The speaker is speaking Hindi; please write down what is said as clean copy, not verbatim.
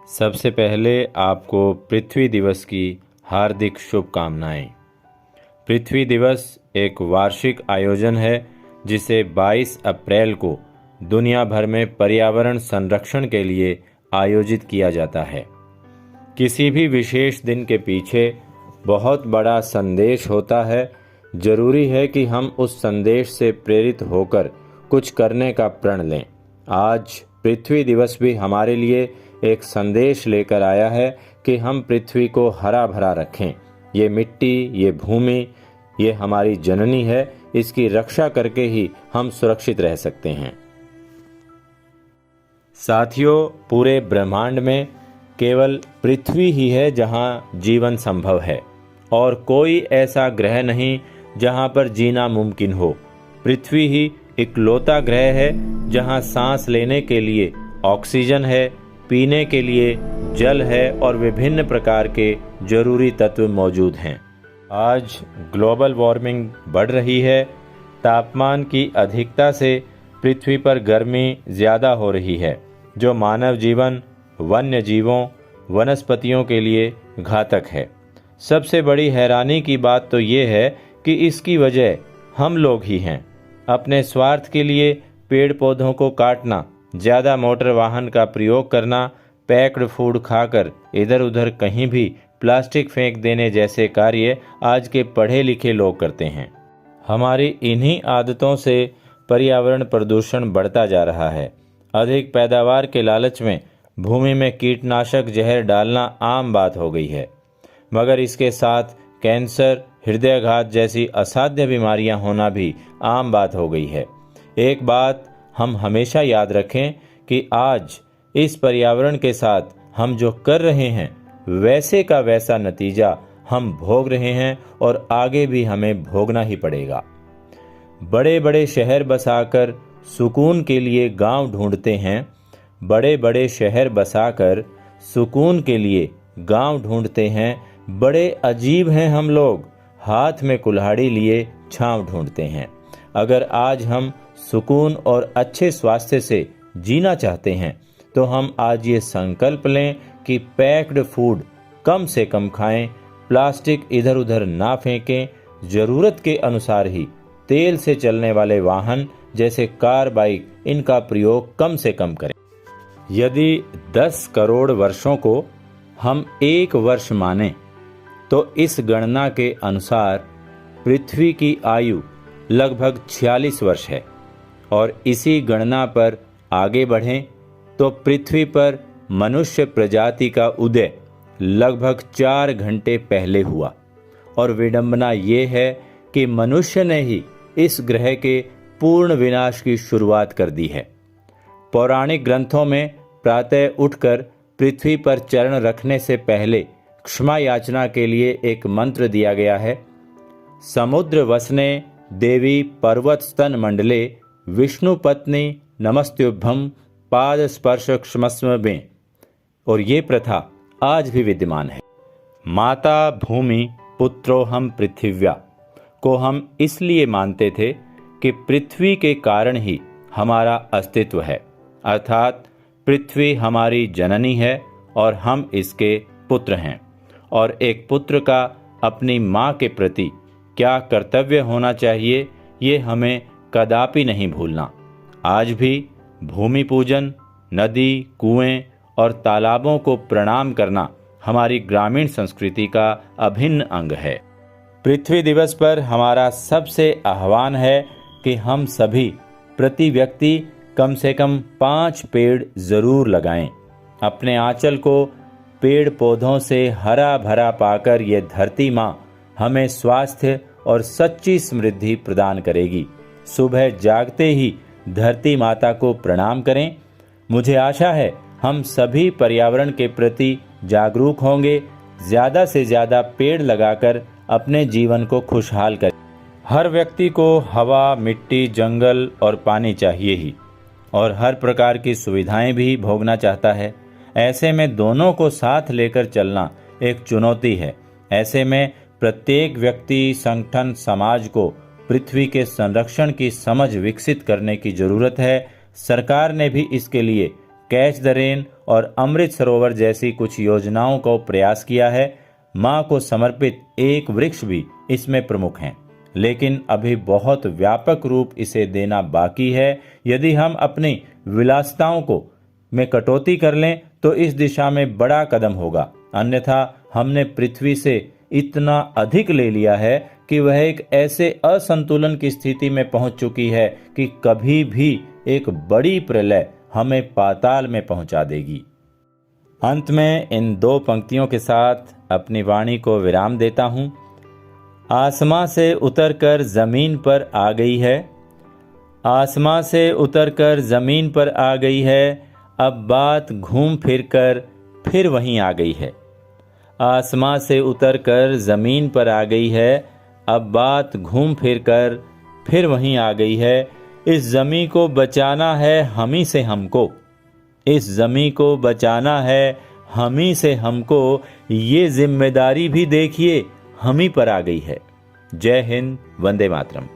सबसे पहले आपको पृथ्वी दिवस की हार्दिक शुभकामनाएं। पृथ्वी दिवस एक वार्षिक आयोजन है जिसे 22 अप्रैल को दुनिया भर में पर्यावरण संरक्षण के लिए आयोजित किया जाता है। किसी भी विशेष दिन के पीछे बहुत बड़ा संदेश होता है। जरूरी है कि हम उस संदेश से प्रेरित होकर कुछ करने का प्रण लें। आज पृथ्वी दिवस भी हमारे लिए एक संदेश लेकर आया है कि हम पृथ्वी को हरा भरा रखें। ये मिट्टी, ये भूमि, ये हमारी जननी है। इसकी रक्षा करके ही हम सुरक्षित रह सकते हैं। साथियों, पूरे ब्रह्मांड में केवल पृथ्वी ही है जहां जीवन संभव है और कोई ऐसा ग्रह नहीं जहां पर जीना मुमकिन हो। पृथ्वी ही इकलौता ग्रह है जहां सांस लेने के लिए ऑक्सीजन है, पीने के लिए जल है और विभिन्न प्रकार के जरूरी तत्व मौजूद हैं। आज ग्लोबल वार्मिंग बढ़ रही है। तापमान की अधिकता से पृथ्वी पर गर्मी ज़्यादा हो रही है, जो मानव जीवन, वन्य जीवों, वनस्पतियों के लिए घातक है। सबसे बड़ी हैरानी की बात तो ये है कि इसकी वजह हम लोग ही हैं। अपने स्वार्थ के लिए पेड़ पौधों को काटना, ज़्यादा मोटर वाहन का प्रयोग करना, पैक्ड फूड खाकर इधर उधर कहीं भी प्लास्टिक फेंक देने जैसे कार्य आज के पढ़े लिखे लोग करते हैं। हमारी इन्हीं आदतों से पर्यावरण प्रदूषण बढ़ता जा रहा है। अधिक पैदावार के लालच में भूमि में कीटनाशक जहर डालना आम बात हो गई है, मगर इसके साथ कैंसर, हृदयाघात जैसी असाध्य बीमारियां होना भी आम बात हो गई है। एक बात हम हमेशा याद रखें कि आज इस पर्यावरण के साथ हम जो कर रहे हैं वैसे का वैसा नतीजा हम भोग रहे हैं और आगे भी हमें भोगना ही पड़ेगा। बड़े बड़े शहर बसाकर सुकून के लिए गांव ढूंढते हैं। बड़े बड़े शहर बसाकर सुकून के लिए गांव ढूंढते हैं। बड़े अजीब हैं हम लोग, हाथ में कुल्हाड़ी लिए छांव ढूंढते हैं। अगर आज हम सुकून और अच्छे स्वास्थ्य से जीना चाहते हैं तो हम आज ये संकल्प लें कि पैक्ड फूड कम से कम खाएं, प्लास्टिक इधर उधर ना फेंकें, ज़रूरत के अनुसार ही तेल से चलने वाले वाहन जैसे कार, बाइक, इनका प्रयोग कम से कम करें। यदि 10 करोड़ वर्षों को हम एक वर्ष मानें तो इस गणना के अनुसार पृथ्वी की आयु लगभग 46 वर्ष है और इसी गणना पर आगे बढ़ें तो पृथ्वी पर मनुष्य प्रजाति का उदय लगभग 4 घंटे पहले हुआ। और विडंबना ये है कि मनुष्य ने ही इस ग्रह के पूर्ण विनाश की शुरुआत कर दी है। पौराणिक ग्रंथों में प्रातः उठकर पृथ्वी पर चरण रखने से पहले क्षमा याचना के लिए एक मंत्र दिया गया है। समुद्र वसने देवी पर्वत स्तन मंडले विष्णु पत्नी नमस्त्युभ्यं पाद स्पर्श क्षमस्व में। और ये प्रथा आज भी विद्यमान है। माता भूमि पुत्रोहम पृथिव्या को हम इसलिए मानते थे कि पृथ्वी के कारण ही हमारा अस्तित्व है, अर्थात पृथ्वी हमारी जननी है और हम इसके पुत्र हैं। और एक पुत्र का अपनी माँ के प्रति क्या कर्तव्य होना चाहिए, ये हमें कदापि नहीं भूलना। आज भी भूमि पूजन, नदी, कुएं और तालाबों को प्रणाम करना हमारी ग्रामीण संस्कृति का अभिन्न अंग है। पृथ्वी दिवस पर हमारा सबसे आह्वान है कि हम सभी प्रति व्यक्ति कम से कम 5 पेड़ जरूर लगाएं। अपने आंचल को पेड़ पौधों से हरा भरा पाकर ये धरती माँ हमें स्वास्थ्य और सच्ची समृद्धि प्रदान करेगी। सुबह जागते ही धरती माता को प्रणाम करें। मुझे आशा है हम सभी पर्यावरण के प्रति जागरूक होंगे। ज़्यादा से ज़्यादा पेड़ लगाकर अपने जीवन को खुशहाल करें। हर व्यक्ति को हवा, मिट्टी, जंगल और पानी चाहिए ही, और हर प्रकार की सुविधाएं भी भोगना चाहता है। ऐसे में दोनों को साथ लेकर चलना एक चुनौती है। ऐसे में प्रत्येक व्यक्ति, संगठन, समाज को पृथ्वी के संरक्षण की समझ विकसित करने की जरूरत है। सरकार ने भी इसके लिए कैच द रेन और अमृत सरोवर जैसी कुछ योजनाओं को प्रयास किया है। मां को समर्पित एक वृक्ष भी इसमें प्रमुख हैं, लेकिन अभी बहुत व्यापक रूप इसे देना बाकी है। यदि हम अपनी विलासिताओं को में कटौती कर लें तो इस दिशा में बड़ा कदम होगा, अन्यथा हमने पृथ्वी से इतना अधिक ले लिया है कि वह एक ऐसे असंतुलन की स्थिति में पहुंच चुकी है कि कभी भी एक बड़ी प्रलय हमें पाताल में पहुंचा देगी। अंत में इन 2 पंक्तियों के साथ अपनी वाणी को विराम देता हूं। आसमां से उतरकर जमीन पर आ गई है, आसमां से उतरकर जमीन पर आ गई है, अब बात घूम फिर कर फिर वहीं आ गई है। आसमां से उतरकर जमीन पर आ गई है, अब बात घूम फिर कर फिर वहीं आ गई है। इस जमी को बचाना है हमी से हमको, इस जमी को बचाना है हमी से हमको, ये जिम्मेदारी भी देखिए हमी पर आ गई है। जय हिंद, वंदे मातरम।